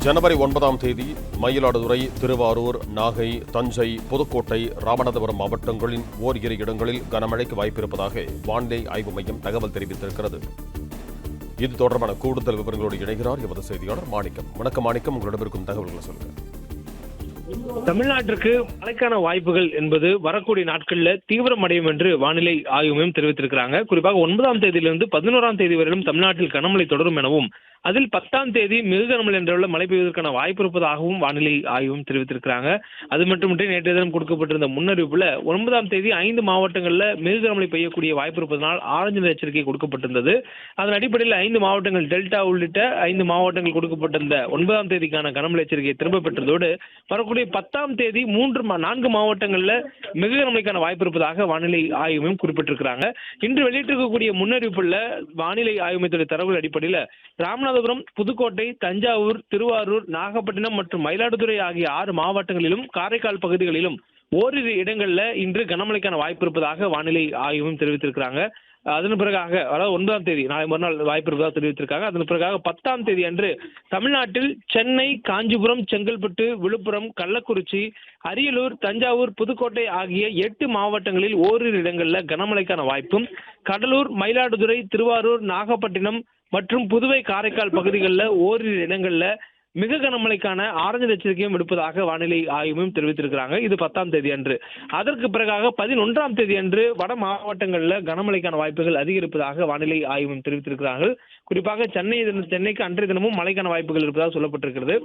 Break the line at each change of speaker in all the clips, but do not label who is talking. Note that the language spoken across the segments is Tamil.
ஜனவரி 9ஆம் தேதி மயிலாடுதுறை, திருவாரூர், நாகை, தஞ்சை, புதுக்கோட்டை, ராமநாதபுரம் மாவட்டங்களின் ஓரிரு இடங்களில் கனமழைக்கு வாய்ப்பிருப்பதாக வானிலை ஆய்வு மையம் தகவல் தெரிவித்திருக்கிறது. இது தொடர்பான கூடுதல் விவரங்களோடு இணைகிறார் எமது செய்தியாளர் மாணிக்கம். வணக்கம் மாணிக்கம், உங்களிடம் இருக்கும் தகவல்களை சொல்லுங்கள்.
தமிழ்நாட்டிற்கு மழைக்கான வாய்ப்புகள் என்பது வரக்கூடிய நாட்களில் தீவிரமடையும் என்று வானிலை ஆய்வு மையம் தெரிவித்திருக்கிறாங்க. குறிப்பாக 9ஆம் தேதியிலிருந்து 11ஆம் தேதி வரையிலும் தமிழ்நாட்டில் கனமழை தொடரும் எனவும், அதில் 10ஆம் தேதி மிக கனமழை என்றுள்ள மழை பெய்வதற்கான வாய்ப்பு இருப்பதாகவும் வானிலை ஆய்வும் தெரிவித்திருக்கிறாங்க. அது மட்டுமின்றி நேற்றைய தினம் கொடுக்கப்பட்டிருந்த முன்னறிவிப்புல 9ஆம் தேதி 5 மாவட்டங்களில் மிக கனமழை பெய்யக்கூடிய வாய்ப்பு இருப்பதனால் ஆரஞ்சு நிற எச்சரிக்கை கொடுக்கப்பட்டிருந்தது. அதன் அடிப்படையில் 5 மாவட்டங்கள் டெல்டா உள்ளிட்ட 5 மாவட்டங்கள் கொடுக்கப்பட்டிருந்த 9ஆம் தேதிக்கான கனமழை எச்சரிக்கையை திரும்ப பெற்றதோடு வரக்கூடிய 10ஆம் தேதி 4 மாவட்டங்களில் மிக கனமழைக்கான வாய்ப்பு இருப்பதாக வானிலை ஆய்வு மையம் குறிப்பிட்டிருக்கிறாங்க. இன்று வெளியிட்டிருக்கக்கூடிய முன்னறிவிப்புள்ள வானிலை ஆய்வு மையத்துடைய தரவுகள் அடிப்படையில் ராமநாதபுரம், புதுக்கோட்டை, தஞ்சாவூர், திருவாரூர், நாகப்பட்டினம் மற்றும் மயிலாடுதுறை ஆகிய 6 மாவட்டங்களிலும் காரைக்கால் பகுதிகளிலும் ஓரிரு இடங்களில் இன்று கனமழைக்கான வாய்ப்பு இருப்பதாக வானிலை ஆய்வும் தெரிவித்திருக்கிறாங்க. அதன் பிறகாக, அதாவது 9ஆம் தேதி நாளை மறுநாள் வாய்ப்பு இருப்பதாக தெரிவித்திருக்காங்க. அதன் பிறகாக 10ஆம் தேதி அன்று தமிழ்நாட்டில் சென்னை, காஞ்சிபுரம், செங்கல்பட்டு, விழுப்புரம், கள்ளக்குறிச்சி, அரியலூர், தஞ்சாவூர், புதுக்கோட்டை ஆகிய 8 மாவட்டங்களில் ஓரிரு இடங்களில் கனமழைக்கான வாய்ப்பும், கடலூர், மயிலாடுதுறை, திருவாரூர், நாகப்பட்டினம் மற்றும் புதுவை, காரைக்கால் பகுதிகளில் ஓரிரு இடங்களில் மிக கனமழைக்கான ஆரஞ்சு எச்சரிக்கையும் விடுப்பதாக வானிலை ஆய்வும் தெரிவித்திருக்கிறாங்க. இது 10ஆம் தேதி அன்று. அதற்கு பிறகாக 11ஆம் தேதி அன்று வட மாவட்டங்களில் கனமழைக்கான வாய்ப்புகள் அதிகரிப்பதாக வானிலை ஆய்வும் தெரிவித்திருக்கிறார்கள். குறிப்பாக சென்னைக்கு அன்றைய தினமும் மழைக்கான வாய்ப்புகள் இருப்பதாக சொல்லப்பட்டிருக்கிறது.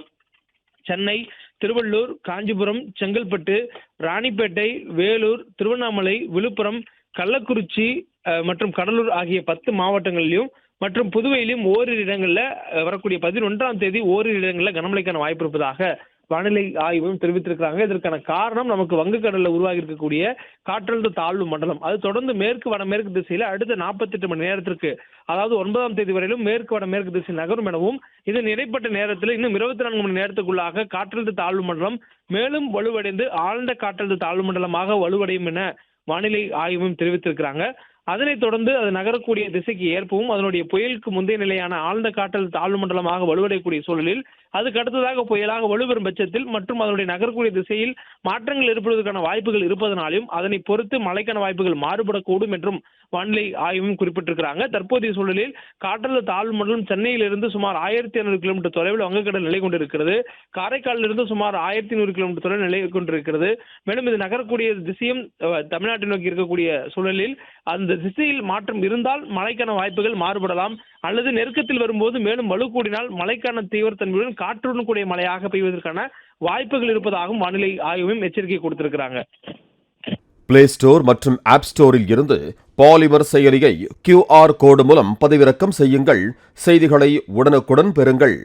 சென்னை, திருவள்ளூர், காஞ்சிபுரம், செங்கல்பட்டு, ராணிப்பேட்டை, வேலூர், திருவண்ணாமலை, விழுப்புரம், கள்ளக்குறிச்சி மற்றும் கடலூர் ஆகிய 10 மாவட்டங்களிலும் மற்றும் புதுவையிலும் ஓரிரு இடங்களில் வரக்கூடிய 11ஆம் தேதி ஓரிரு இடங்களில் கனமழைக்கான வாய்ப்பு இருப்பதாக வானிலை ஆய்வும் தெரிவித்திருக்கிறாங்க. இதற்கான காரணம் நமக்கு வங்கக்கடலில் உருவாகி இருக்கக்கூடிய காற்றழுத்த தாழ்வு மண்டலம். அது தொடர்ந்து மேற்கு வடமேற்கு திசையில் அடுத்த 48 மணி நேரத்திற்கு, அதாவது 9ஆம் தேதி வரையிலும் மேற்கு வடமேற்கு திசை நகரும் எனவும், இதன் இடைப்பட்ட நேரத்தில் இன்னும் 24 மணி நேரத்துக்குள்ளாக காற்றழுத்த தாழ்வு மண்டலம் மேலும் வலுவடைந்து ஆழ்ந்த காற்றழுத்த தாழ்வு மண்டலமாக வலுவடையும் என வானிலை ஆய்வும் தெரிவித்திருக்கிறாங்க. அதனைத் தொடர்ந்து அது நகரக்கூடிய திசைக்கு ஏற்பவும் அதனுடைய புயலுக்கு முந்தைய நிலையான ஆழ்ந்த காற்றழுத்த தாழ்வு மண்டலமாக வலுவடையக்கூடிய சூழலில் அதுக்கு அடுத்ததாக புயலாக வலுப்பெறும் பட்சத்தில் மற்றும் அதனுடைய நகரக்கூடிய திசையில் மாற்றங்கள் ஏற்படுவதற்கான வாய்ப்புகள் இருப்பதனாலும் அதனை பொறுத்து மழைக்கான வாய்ப்புகள் மாறுபடக்கூடும் என்றும் வானிலை ஆய்வும் குறிப்பிட்டிருக்கிறாங்க. தற்போதைய சூழலில் காற்றழுத்த தாழ்வு மண்டலம் சென்னையிலிருந்து சுமார் 1500 கிலோமீட்டர் தொலைவில் வங்கக்கடல் நிலை கொண்டிருக்கிறது. காரைக்காலிலிருந்து சுமார் 1100 கிலோமீட்டர் தொலைவில் நிலை கொண்டிருக்கிறது. மேலும் இது நகரக்கூடிய திசையும் தமிழ்நாட்டை நோக்கி இருக்கக்கூடிய சூழலில் அந்த திசையில் மாற்றம் இருந்தால் மழைக்கான வாய்ப்புகள் மாறுபடலாம், அல்லது நெருக்கத்தில் வரும்போது மேலும் வலு கூடினால் மழைக்கான தீவிரத்தன்மையுடன் காற்றுடன் கூடிய மழையாக பெய்வதற்கான வாய்ப்புகள் இருப்பதாகவும் வானிலை ஆய்வும் எச்சரிக்கை கொடுத்திருக்கிறாங்க.
பிளே ஸ்டோர் மற்றும் ஆப் ஸ்டோரில் இருந்து பாலிமர் செயலியை QR கோடு மூலம் பதிவிறக்கம் செய்யுங்கள். செய்திகளை உடனுக்குடன் பெறுங்கள்.